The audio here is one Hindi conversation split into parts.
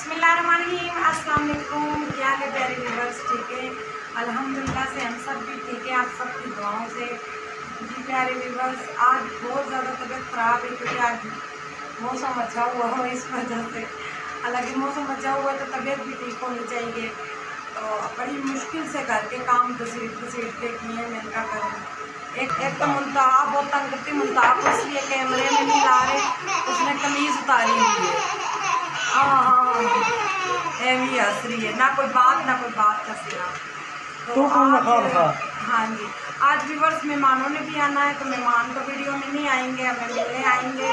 बिस्मिल्लाहिर्रहमानिर्रहीम, अस्सलाम वालेकुम। क्या है प्यारे व्यूअर्स, ठीक है? अल्हम्दुलिल्लाह से हम सब भी ठीक है, आप सबकी दुआओं से। जी प्यारे व्यूअर्स, आज बहुत ज़्यादा तबीयत ख़राब है क्योंकि आज मौसम अच्छा हुआ हो, इस वजह से। हालांकि मौसम अच्छा हुआ तो तबीयत भी ठीक होनी चाहिए, तो बड़ी मुश्किल से घर के काम घसीट के किए। मैंने क्या करूँ, एक तो मुल्ताहा बहुत तंग करती, मुल्ताहा को इसलिए कैमरे में नहीं ला रहे, उसने कमीज़ उतारी हुई है। हाँ, एवी हंस रही है, ना कोई बात का सिरा। तो आज हाँ जी, आज व्यूअर्स मेहमानों ने भी आना है, तो मेहमान तो वीडियो में नहीं आएंगे, हमें मिलने आएंगे।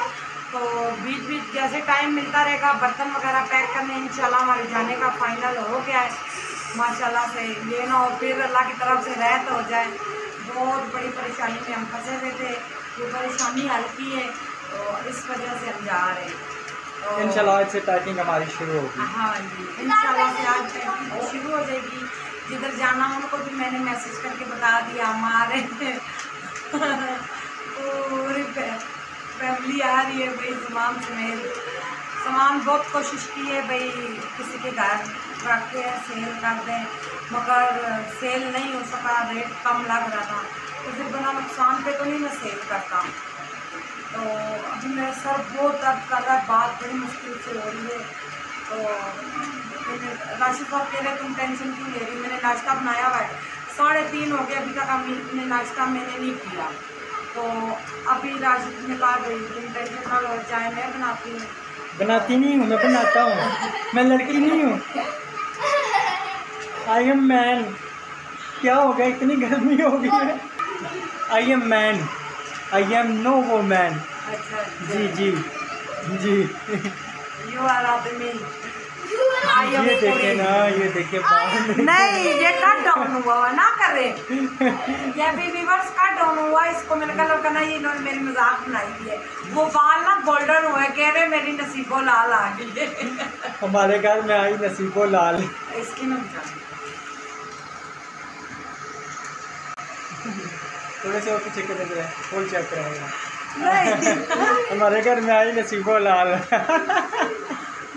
तो बीच बीच जैसे टाइम मिलता रहेगा बर्तन वगैरह पैक करने, इंशाल्लाह हमारे जाने का फाइनल हो गया है माशाल्लाह से। ये ना और फिर अल्लाह की तरफ से रहत हो जाए। बहुत बड़ी परेशानी में हम फंसे हुए थे, वो परेशानी हल की है, तो इस वजह से हम जा रहे हैं। तो इंशाल्लाह आज से पैकिंग हमारी शुरू होगी। हाँ जी, इंशाल्लाह से आज पैकिंग शुरू हो जाएगी। जिधर जाना उनको भी मैंने मैसेज करके बता दिया। हमारे पूरी फैमिली आ रही है भाई, सामान समेत। सामान बहुत कोशिश की है भाई किसी के घर रख के सेल कर दें, मगर सेल नहीं हो सका, रेट कम लग रहा था, तो फिर बिना नुकसान पे तो नहीं मैं सेल करता। तो अभी मेरा सर बहुत दर्द कर रहा है, बात बड़ी मुश्किल से हो रही है। तो राशिद साहब कह रहे तुम टेंशन क्यों ले रही, मैंने नाश्ता बनाया हुआ है, 3:30 हो गया, अभी तक हमने नाश्ता मैंने नहीं किया। तो अभी राशिद ने कहा भाई तुम टेंशन ना लो, चाय मैं बनाती हूँ। बनाती नहीं हूँ, मैं बनाता हूँ, मैं लड़की नहीं हूँ। I am man. क्या हो गया, इतनी गर्मी हो गई है। I am man, I am no वो मैन। अच्छा जी जी जी। यू आर आदमी। ये देखे ना, ये देखे नहीं, ये कट डाउन हुआ हुआ ना करे, ये भी व्यूअर्स कट डाउन हुआ। इसको मैंने कलर करना, ये इन्होंने मेरी मजाक बनाई हुई है। वो बाल ना गोल्डन हुए, कह रहे मेरी नसीबो लाल आ गई है। हमारे घर में आई नसीबो लाल। इसकी ना थोड़े से और पीछे कर दे रहे, फुल चेक कराएगा। नहीं हमारे घर में आई नसीबो लाल।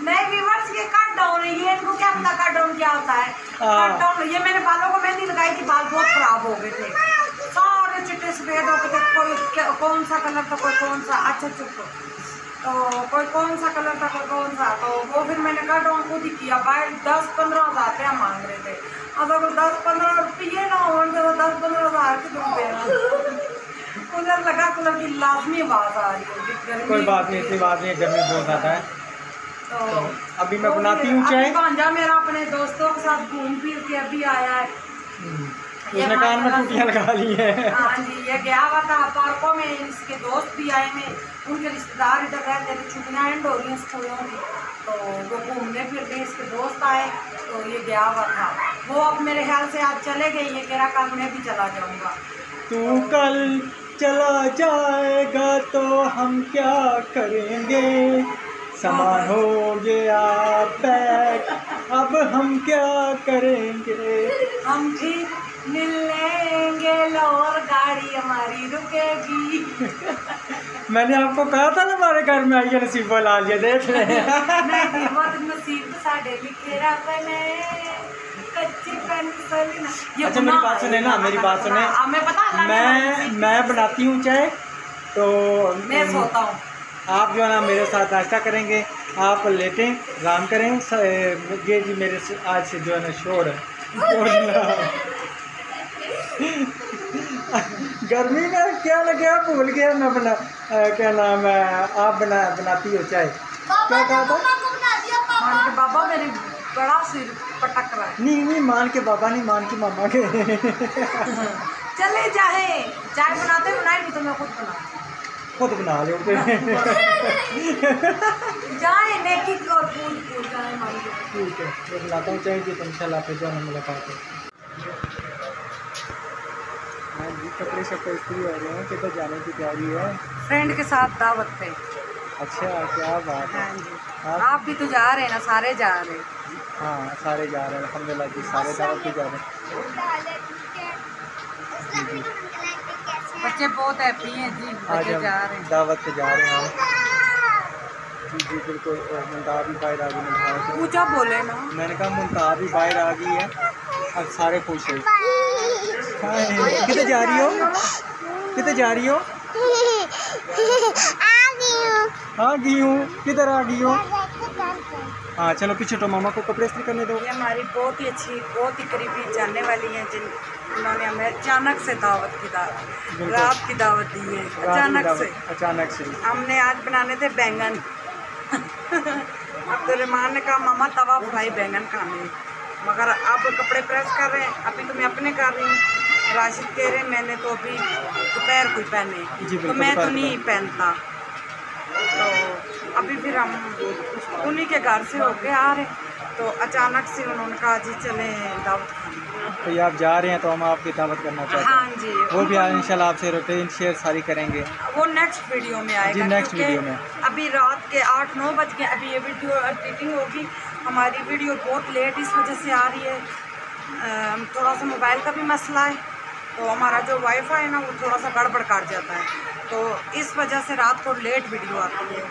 नहीं व्यूअर्स, ये कट डाउन है, ये इनको क्या पता कट डाउन क्या होता है। कट डाउन, ये मैंने बालों को मेहंदी लगाई थी, बाल बहुत खराब हो गए थे, सारे चिट्टे सफेद हो गए थे। कोई कौन सा कलर था, कोई कौन सा, अच्छा चुप, तो कोई कौन सा कलर था, कोई कौन सा, तो वो फिर मैंने कट डाउन खुद ही किया। बाहर 10-15 हज़ार रुपया मांग रहे थे। अब अगर 10-15 रुपये ना हो तो 10-15 हज़ार के रुपये। कूलर लगा, कूलर की लाजमी आवाज़ आ रही है। कोई बात नहीं, इतनी बात नहीं, गर्मी बहुत ज़्यादा है। तो अभी मैं बनाती हूँ चाय। भांजा मेरा अपने दोस्तों के साथ घूम फिर के अभी आया है। उसने कान में टूटियाँ लगा ली है। हाँ जी, ये गया हुआ था पार्कों में, इसके दोस्त भी आए हैं, उनके रिश्तेदार इधर रहते थे, छुट्टियाँ एंड हो रही हैं स्कूलों की, तो वो घूमने फिरने इसके दोस्त आए, तो ये गया हुआ था। वो अब मेरे ख्याल से आज चले गए, ये कह रहा कल मैं भी चला जाऊँगा। तू कल चला जाएगा तो हम क्या करेंगे, सामान हो गया पैक, अब हम क्या करेंगे। हम ठीक मिल लेंगे, और गाड़ी हमारी रुकेगी। मैंने आपको कहा था ना हमारे घर में आइए नसीबो लाल, ये देख रहे हैं। नहीं वो तो नसीब साढ़े लिखे रब ने, कच्ची पेंसिल ना। अच्छा मेरी बात सुने ना, मेरी बात सुने। हमें पता, मैं बनाती हूँ चाय, तो मैं सोता हूँ। आप जो है ना मेरे साथ नाश्ता करेंगे, आप लेटें, आराम करें। ये जी मेरे से आज से जो है ना शोर है। गर्मी में क्या लगे, भूल गया मैं बना, क्या नाम है, आप बनाती हो चाय। क्या कहा था? मान के बाबा मेरी बड़ा सिर पटक रहा है। नहीं मान के बाबा नहीं, मान के मामा के। चले जाए, चाय बनाते बनाए नहीं तो मैं खुद बना लो। जाए नेकी की और पूछ जाए हमारी। ठीक है, मैं बनाता हूँ चाय, तो इंशाल्लाह फिर जो है मुलाकात है। हाँ जी, कपड़े शपड़े इस्त्री हो रहे हैं, किधर जाने की तैयारी है? फ्रेंड के साथ दावत पे। अच्छा, क्या बात है। हाँ जी, आप भी तो जा रहे हैं ना, सारे जा रहे हैं। हाँ सारे जा रहे हैं अल्हम्दुलिल्लाह जी, सारे दावत पे जा रहे हैं। जी जी, बच्चे बहुत हैप्पी हैं जी, आज बच्चे हम जा रहे हैं, दावत पे जा रहे हैं। जी बिल्कुल। मुंताहा भी बाहर आ गई। पूजा बोले ना, मैंने कहा मुंताहा भी बाहर आ गई है, अब सारे खुश हैं। किधर जा रही हो? किधर जा रही हो? आ गई हूँ। किधर आ गई हो? हाँ चलो पीछे तो मामा को कपड़े इस्त्री करने दो। ये हमारी बहुत ही अच्छी, बहुत ही करीबी जानने वाली हैं जिन्होंने हमें अचानक से रात की दावत दी है। अचानक से हमने आज बनाने थे बैंगन। अब्दुलरहमान ने कहा मामा तवा फ्राई बैंगन खाने, मगर आप कपड़े प्रेस कर रहे हैं, अभी तो मैं अपने कर रही हूँ। राशिद कह रहे मैंने तो अभी दोपहर को पहने, तो मैं तो नहीं पहनता। तो अभी फिर हम उन्हीं के घर से होके आ रहे, तो अचानक से उन्होंने कहा जी चले दावत खाने। तो ये आप जा रहे हैं तो हम आपकी दावत करना चाहते हैं। हाँ जी, वो भी आज इंशाल्लाह आपसे रूटीन शेयर सारी करेंगे। वो नेक्स्ट वीडियो में आएगा जी, नेक्स्ट वीडियो में। अभी रात के 8-9 बज गए, अभी ये वीडियो एडिटिंग होगी। हमारी वीडियो बहुत लेट इस वजह से आ रही है, थोड़ा सा मोबाइल का भी मसला है, तो हमारा जो वाईफाई है ना वो थोड़ा सा गड़बड़ कर जाता है, तो इस वजह से रात को लेट वीडियो आती है।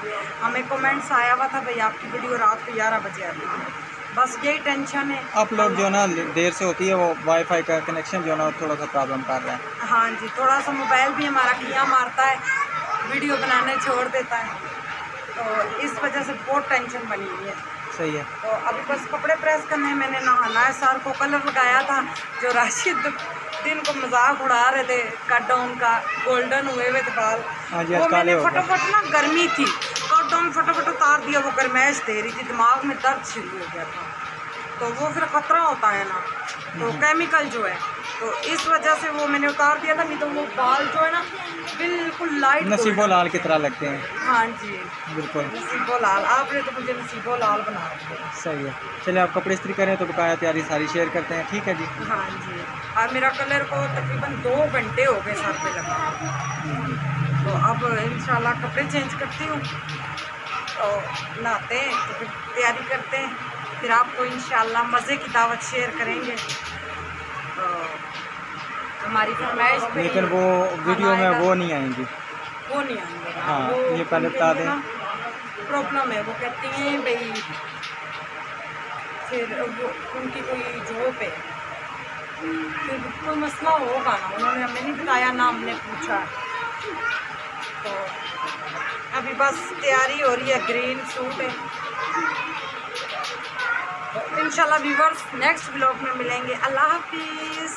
हमें कमेंट्स आया हुआ था भाई आपकी वीडियो रात को 11 बजे आती है, बस यही टेंशन है। आप लोग जो ना देर से होती है वो वाईफाई का कनेक्शन जो ना थोड़ा सा प्रॉब्लम कर रहा है। हाँ जी, थोड़ा सा मोबाइल भी हमारा किया मारता है, वीडियो बनाने छोड़ देता है, तो इस वजह से बहुत टेंशन बनी हुई है। सही है। तो अभी बस कपड़े प्रेस करने, मैंने नहाना है। सर को कलर लगाया था, जो राशिद दिन को मजाक उड़ा रहे थे, कट डाउन का गोल्डन हुए थे बाल, वो मैंने फटाफट ना गर्मी थी, कट डाउन फटाफट उतार दिया। वो गर्माइश दे रही थी, दिमाग में दर्द शुरू हो गया था, तो वो फिर ख़तरा होता है ना, तो केमिकल जो है, तो इस वजह से वो मैंने उतार दिया था। नहीं तो वो बाल जो है ना बिल्कुल लाइट नसीबो लाल की तरह लगते हैं। हाँ जी बिल्कुल नसीबो लाल, आपने तो मुझे नसीबो लाल बना दिया। सही है। चलिए आप कपड़े इस्त्री करें तो बकाया तैयारी सारी शेयर करते हैं, ठीक है जी। हाँ जी, और मेरा कलर को तकरीबन 2 घंटे हो गए सर पे लगा, तो अब इंशाल्लाह कपड़े चेंज करती हूँ, तो नहाते हैं, तो फिर तैयारी करते हैं, फिर आपको इंशाल्लाह मज़े की दावत शेयर करेंगे। तो हमारी फरमाइश पे लेकिन वो वीडियो में वो नहीं आएंगी, वो नहीं आएंगे। हाँ वो ये पहले बता दें, प्रॉब्लम है, वो कहती हैं भाई फिर वो उनकी कोई जॉब है, फिर कोई मसला होगा ना, उन्होंने हमें नहीं बताया ना हमने पूछा। तो अभी बस तैयारी हो रही है, ग्रीन सूट है। तो इंशाल्लाह व्यूअर्स नेक्स्ट व्लॉग में मिलेंगे। अल्लाह हाफिज़।